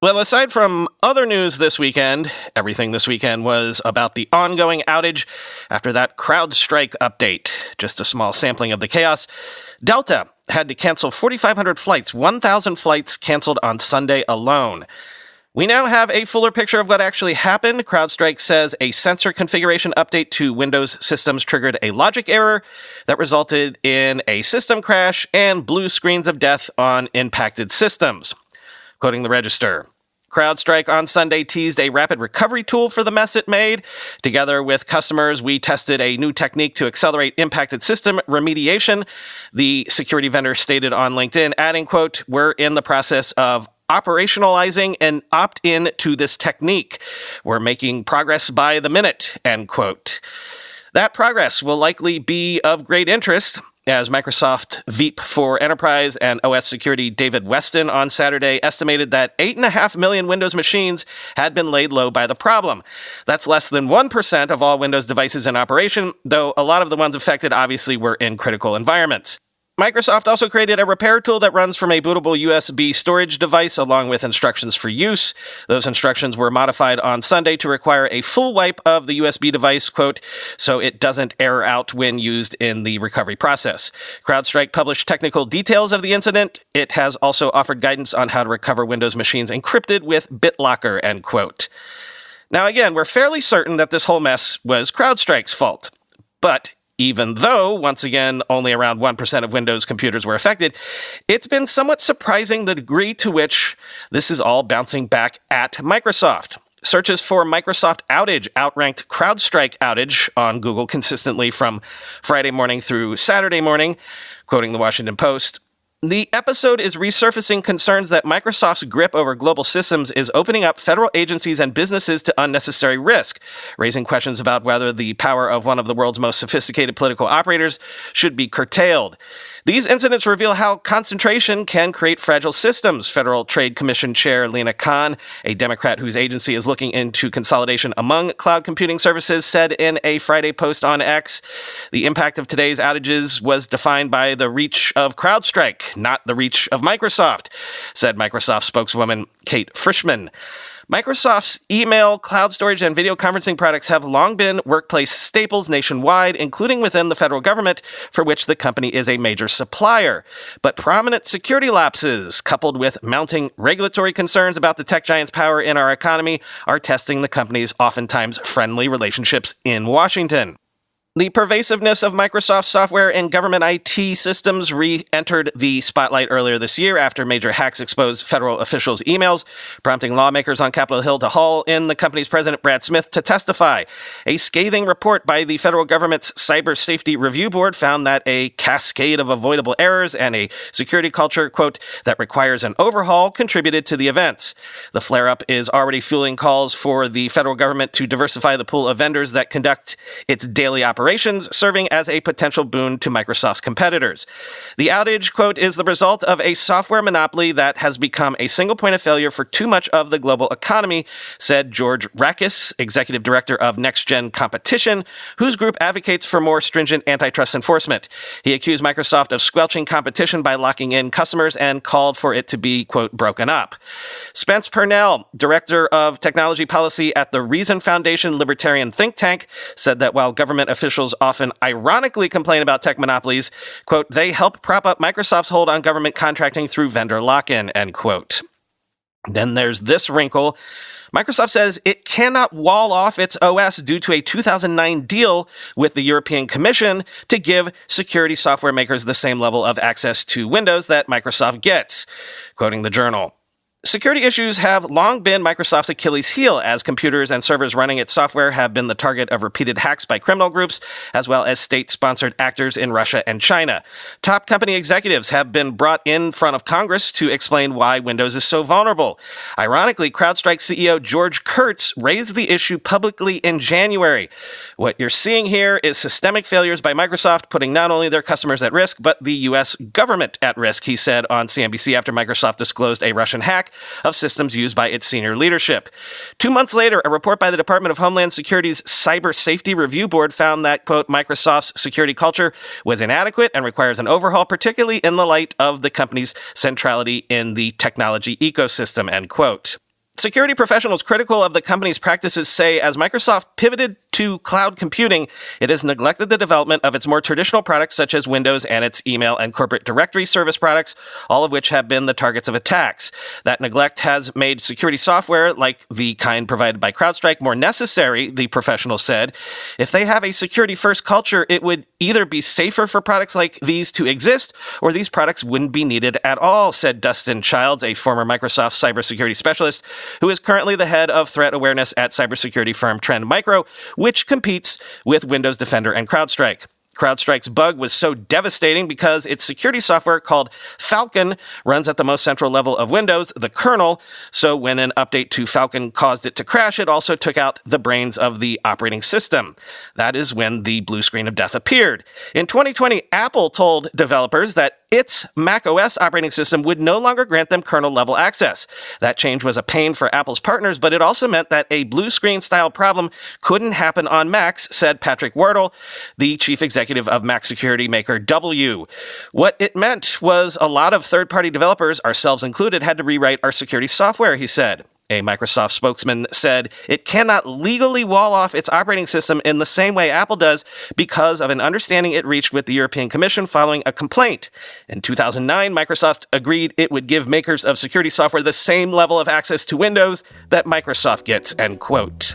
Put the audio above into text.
Well, aside from other news this weekend, everything this weekend was about the ongoing outage after that CrowdStrike update. Just a small sampling of the chaos. Delta had to cancel 4,500 flights, 1,000 flights canceled on Sunday alone. We now have a fuller picture of what actually happened. CrowdStrike says a sensor configuration update to Windows systems triggered a logic error that resulted in a system crash and blue screens of death on impacted systems. Quoting the Register, CrowdStrike on Sunday teased a rapid recovery tool for the mess it made. Together with customers, we tested a new technique to accelerate impacted system remediation. The security vendor stated on LinkedIn, adding, quote, "We're in the process of operationalizing an opt-in to this technique. We're making progress by the minute," end quote. That progress will likely be of great interest, as Microsoft VP for Enterprise and OS Security David Weston on Saturday estimated that 8.5 million Windows machines had been laid low by the problem. That's less than 1% of all Windows devices in operation, though a lot of the ones affected obviously were in critical environments. Microsoft also created a repair tool that runs from a bootable USB storage device along with instructions for use. Those instructions were modified on Sunday to require a full wipe of the USB device, quote, so it doesn't error out when used in the recovery process. CrowdStrike published technical details of the incident. It has also offered guidance on how to recover Windows machines encrypted with BitLocker, end quote. Now again, we're fairly certain that this whole mess was CrowdStrike's fault. But even though, once again, only around 1% of Windows computers were affected, it's been somewhat surprising the degree to which this is all bouncing back at Microsoft. Searches for Microsoft outage outranked CrowdStrike outage on Google consistently from Friday morning through Saturday morning, quoting the Washington Post. The episode is resurfacing concerns that Microsoft's grip over global systems is opening up federal agencies and businesses to unnecessary risk, raising questions about whether the power of one of the world's most sophisticated political operators should be curtailed. These incidents reveal how concentration can create fragile systems, Federal Trade Commission Chair Lena Khan, a Democrat whose agency is looking into consolidation among cloud computing services, said in a Friday post on X. The impact of today's outages was defined by the reach of CrowdStrike, not the reach of Microsoft, said Microsoft spokeswoman Kate Frischman. Microsoft's email, cloud storage, and video conferencing products have long been workplace staples nationwide, including within the federal government, for which the company is a major supplier. But prominent security lapses, coupled with mounting regulatory concerns about the tech giant's power in our economy, are testing the company's oftentimes friendly relationships in Washington. The pervasiveness of Microsoft software in government IT systems re-entered the spotlight earlier this year after major hacks exposed federal officials' emails, prompting lawmakers on Capitol Hill to haul in the company's president, Brad Smith, to testify. A scathing report by the federal government's Cyber Safety Review Board found that a cascade of avoidable errors and a security culture, quote, that requires an overhaul contributed to the events. The flare-up is already fueling calls for the federal government to diversify the pool of vendors that conduct its daily operations, serving as a potential boon to Microsoft's competitors. The outage, quote, is the result of a software monopoly that has become a single point of failure for too much of the global economy, said George Rakis, executive director of Next Gen Competition, whose group advocates for more stringent antitrust enforcement. He accused Microsoft of squelching competition by locking in customers and called for it to be, quote, broken up. Spence Purnell, director of technology policy at the Reason Foundation libertarian think tank, said that while government officials often ironically complain about tech monopolies, quote, they help prop up Microsoft's hold on government contracting through vendor lock-in, end quote. Then there's this wrinkle. Microsoft says it cannot wall off its OS due to a 2009 deal with the European Commission to give security software makers the same level of access to Windows that Microsoft gets. Quoting the Journal, security issues have long been Microsoft's Achilles heel, as computers and servers running its software have been the target of repeated hacks by criminal groups, as well as state-sponsored actors in Russia and China. Top company executives have been brought in front of Congress to explain why Windows is so vulnerable. Ironically, CrowdStrike CEO George Kurtz raised the issue publicly in January. What you're seeing here is systemic failures by Microsoft, putting not only their customers at risk, but the U.S. government at risk, he said on CNBC after Microsoft disclosed a Russian hack of systems used by its senior leadership. 2 months later, a report by the Department of Homeland Security's Cyber Safety Review Board found that, quote, Microsoft's security culture was inadequate and requires an overhaul, particularly in the light of the company's centrality in the technology ecosystem, end quote. Security professionals critical of the company's practices say as Microsoft pivoted to cloud computing, it has neglected the development of its more traditional products such as Windows and its email and corporate directory service products, all of which have been the targets of attacks. That neglect has made security software, like the kind provided by CrowdStrike, more necessary, the professional said. If they have a security-first culture, it would either be safer for products like these to exist, or these products wouldn't be needed at all, said Dustin Childs, a former Microsoft cybersecurity specialist, who is currently the head of threat awareness at cybersecurity firm Trend Micro, which competes with Windows Defender and CrowdStrike. CrowdStrike's bug was so devastating because its security software called Falcon runs at the most central level of Windows, the kernel, so when an update to Falcon caused it to crash, it also took out the brains of the operating system. That is when the blue screen of death appeared. In 2020, Apple told developers that its macOS operating system would no longer grant them kernel-level access. That change was a pain for Apple's partners, but it also meant that a blue screen-style problem couldn't happen on Macs, said Patrick Wardle, the chief executive of Mac security maker W. What it meant was a lot of third-party developers, ourselves included, had to rewrite our security software, he said. A Microsoft spokesman said it cannot legally wall off its operating system in the same way Apple does because of an understanding it reached with the European Commission following a complaint. In 2009, Microsoft agreed it would give makers of security software the same level of access to Windows that Microsoft gets, end quote.